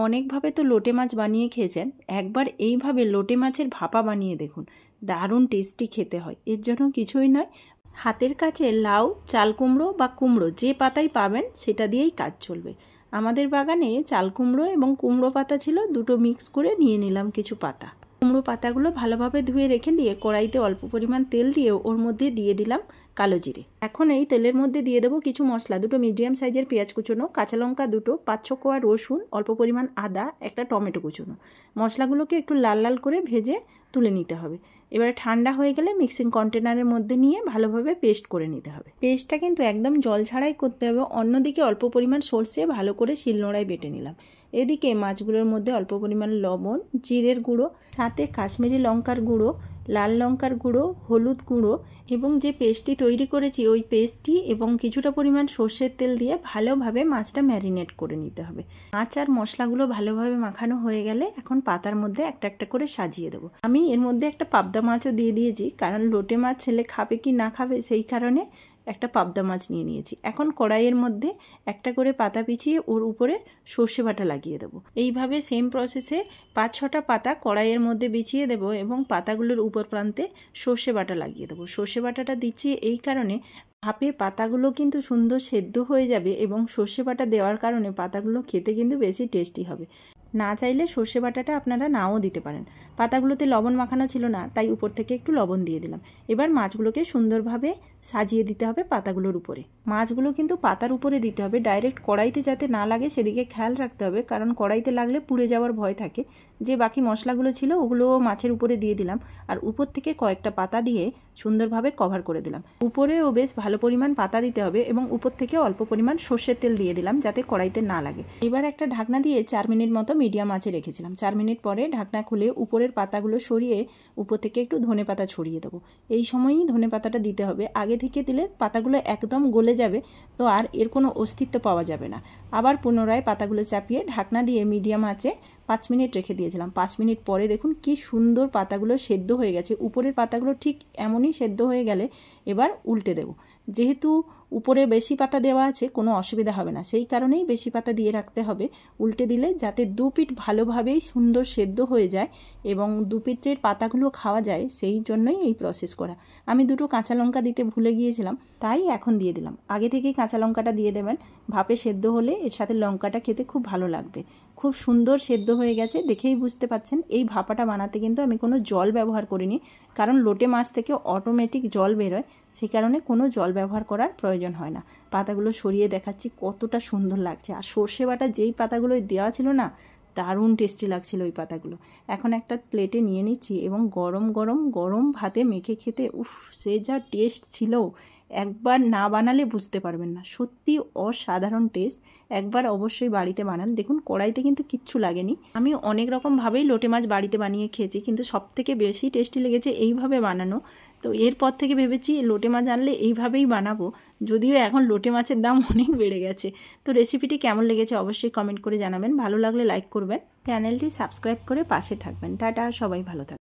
অনেকভাবে তো লোটে মাছ বানিয়ে খেয়েছেন, একবার এইভাবে লোটে মাছের ভাপা বানিয়ে দেখুন, দারুণ টেস্টি খেতে হয়। এর জন্য কিছুই নয়, হাতের কাছে লাউ, চাল কুমড়ো বা কুমড়ো যে পাতাই পাবেন সেটা দিয়েই কাজ চলবে। আমাদের বাগানে চাল কুমড়ো এবং কুমড়ো পাতা ছিল, দুটো মিক্স করে নিয়ে নিলাম কিছু পাতা। কুমড়ো পাতাগুলো ভালোভাবে ধুয়ে রেখে দিয়ে কড়াইতে অল্প পরিমাণ তেল দিয়ে ওর মধ্যে দিয়ে দিলাম কালো জিরে। এখন এই তেলের মধ্যে দিয়ে দেবো কিছু মশলা, দুটো মিডিয়াম সাইজের পেঁয়াজ কুচোনো, কাঁচা লঙ্কা দুটো, 5-6 কোয়া রসুন, অল্প পরিমাণ আদা, একটা টমেটো কুচোনো। মশলাগুলোকে একটু লাল লাল করে ভেজে তুলে নিতে হবে। এবারে ঠান্ডা হয়ে গেলে মিক্সিং কন্টেনারের মধ্যে নিয়ে ভালোভাবে পেস্ট করে নিতে হবে। পেস্টটা কিন্তু একদম জল ছাড়াই করতে হবে। অন্যদিকে অল্প পরিমাণ সর্ষে ভালো করে শিলনোড়ায় বেটে নিলাম। এদিকে মাছগুলোর মধ্যে অল্প পরিমাণ লবণ, জিরের গুঁড়ো, সাথে কাশ্মীরি লঙ্কার গুঁড়ো, লাল লঙ্কার গুঁড়ো, হলুদ গুঁড়ো এবং যে পেস্টটি তৈরি করেছি ওই পেস্টটি এবং কিছুটা পরিমাণ সর্ষের তেল দিয়ে ভালোভাবে মাছটা ম্যারিনেট করে নিতে হবে। মাছ আর মশলাগুলো ভালোভাবে মাখানো হয়ে গেলে এখন পাতার মধ্যে একটা একটা করে সাজিয়ে দেবো। আমি এর মধ্যে একটা পাবদা মাছও দিয়ে দিয়েছি, কারণ লোটে মাছ ছেলে খাবে কি না খাবে সেই কারণে একটা পাবদা মাছ নিয়ে নিয়েছি। এখন কড়াইয়ের মধ্যে একটা করে পাতা পিছিয়ে ওর উপরে সর্ষে বাটা লাগিয়ে দেবো। এইভাবে সেম প্রসেসে 5-6টা পাতা কড়াইয়ের মধ্যে বিছিয়ে দেবো এবং পাতাগুলোর উপর প্রান্তে সর্ষে বাটা লাগিয়ে দেবো। সর্ষে বাটাটা দিচ্ছি এই কারণে, ভাপে পাতাগুলো কিন্তু সুন্দর সেদ্ধ হয়ে যাবে এবং সর্ষে বাটা দেওয়ার কারণে পাতাগুলো খেতে কিন্তু বেশি টেস্টি হবে। না চাইলে সর্ষে বাটাটা আপনারা নাও দিতে পারেন। পাতাগুলোতে লবণ মাখানো ছিল না, তাই উপর থেকে একটু লবণ দিয়ে দিলাম। এবার মাছগুলোকে সুন্দরভাবে সাজিয়ে দিতে হবে পাতাগুলোর উপরে। মাছগুলো কিন্তু পাতার উপরে দিতে হবে, ডাইরেক্ট কড়াইতে যাতে না লাগে সেদিকে খেয়াল রাখতে হবে, কারণ কড়াইতে লাগলে পুড়ে যাওয়ার ভয় থাকে। যে বাকি মশলাগুলো ছিল ওগুলো মাছের উপরে দিয়ে দিলাম, আর উপর থেকে কয়েকটা পাতা দিয়ে সুন্দরভাবে কভার করে দিলাম। উপরেও বেশ ভালো পরিমাণ পাতা দিতে হবে এবং উপর থেকে অল্প পরিমাণ সর্ষের তেল দিয়ে দিলাম যাতে কড়াইতে না লাগে। এবার একটা ঢাকনা দিয়ে 4 মিনিট মতো মিডিয়াম আঁচে রেখেছিলাম। 4 মিনিট পরে ঢাকনা খুলে উপরের পাতাগুলো সরিয়ে উপর থেকে একটু ধনেপাতা ছড়িয়ে দেবো। এই সময়ই ধনেপাতাটা দিতে হবে, আগে থেকে দিলে পাতাগুলো একদম গলে যাবে, তো আর এর কোনো অস্তিত্ব পাওয়া যাবে না। আবার পুনরায় পাতাগুলো চাপিয়ে ঢাকনা দিয়ে মিডিয়াম আঁচে 5 মিনিট রেখে দিয়েছিলাম। 5 মিনিট পরে দেখুন কি সুন্দর পাতাগুলো সেদ্ধ হয়ে গেছে। উপরের পাতাগুলো ঠিক এমনই সেদ্ধ হয়ে গেলে এবার উল্টে দেব। যেহেতু উপরে বেশি পাতা দেওয়া আছে কোনো অসুবিধা হবে না, সেই কারণেই বেশি পাতা দিয়ে রাখতে হবে। উল্টে দিলে যাতে দু পিঠ ভালোভাবেই সুন্দর সেদ্ধ হয়ে যায় এবং দু পিঠের পাতাগুলো খাওয়া যায়, সেই জন্যই এই প্রসেস করা। আমি দুটো কাঁচা লঙ্কা দিতে ভুলে গিয়েছিলাম, তাই এখন দিয়ে দিলাম। আগে থেকেই কাঁচা লঙ্কাটা দিয়ে দেবেন, ভাপে সেদ্ধ হলে এর সাথে লঙ্কাটা খেতে খুব ভালো লাগবে। খুব সুন্দর সেদ্ধ হয়ে গেছে, দেখেই বুঝতে পাচ্ছেন। এই ভাপাটা বানাতে কিন্তু আমি কোনো জল ব্যবহার করিনি, কারণ লোটে মাছ থেকে অটোমেটিক জল বেরোয়, সেই কারণে কোনো জল ব্যবহার করার প্রয়োজন হয় না। পাতাগুলো সরিয়ে দেখাচ্ছি কতটা সুন্দর লাগছে। আর সর্ষে বাটা যেই পাতাগুলো দেওয়া ছিল না, দারুণ টেস্টি লাগছিল ওই পাতাগুলো। এখন একটা প্লেটে নিয়ে নিচ্ছি এবং গরম গরম গরম ভাতে মেখে খেতে উফ, সে যা টেস্ট ছিল, একবার না বানালে বুঝতে পারবেন না। সত্যি অসাধারণ টেস্ট, একবার অবশ্যই বাড়িতে বানান। দেখুন কড়াইতে কিন্তু কিচ্ছু লাগেনি। আমি অনেক রকমভাবেই লোটে মাছ বাড়িতে বানিয়ে খেয়েছি, কিন্তু সবথেকে বেশি টেস্টি লেগেছে এইভাবে বানানো। তো এরপর থেকে ভেবেছি লোটে মাছ আনলে এইভাবেই বানাবো, যদিও এখন লোটে মাছের দাম অনেক বেড়ে গেছে। তো রেসিপিটি কেমন লেগেছে অবশ্যই কমেন্ট করে জানাবেন। ভালো লাগলে লাইক করবেন, চ্যানেলটি সাবস্ক্রাইব করে পাশে থাকবেন। টাটা, সবাই ভালো থাকবেন।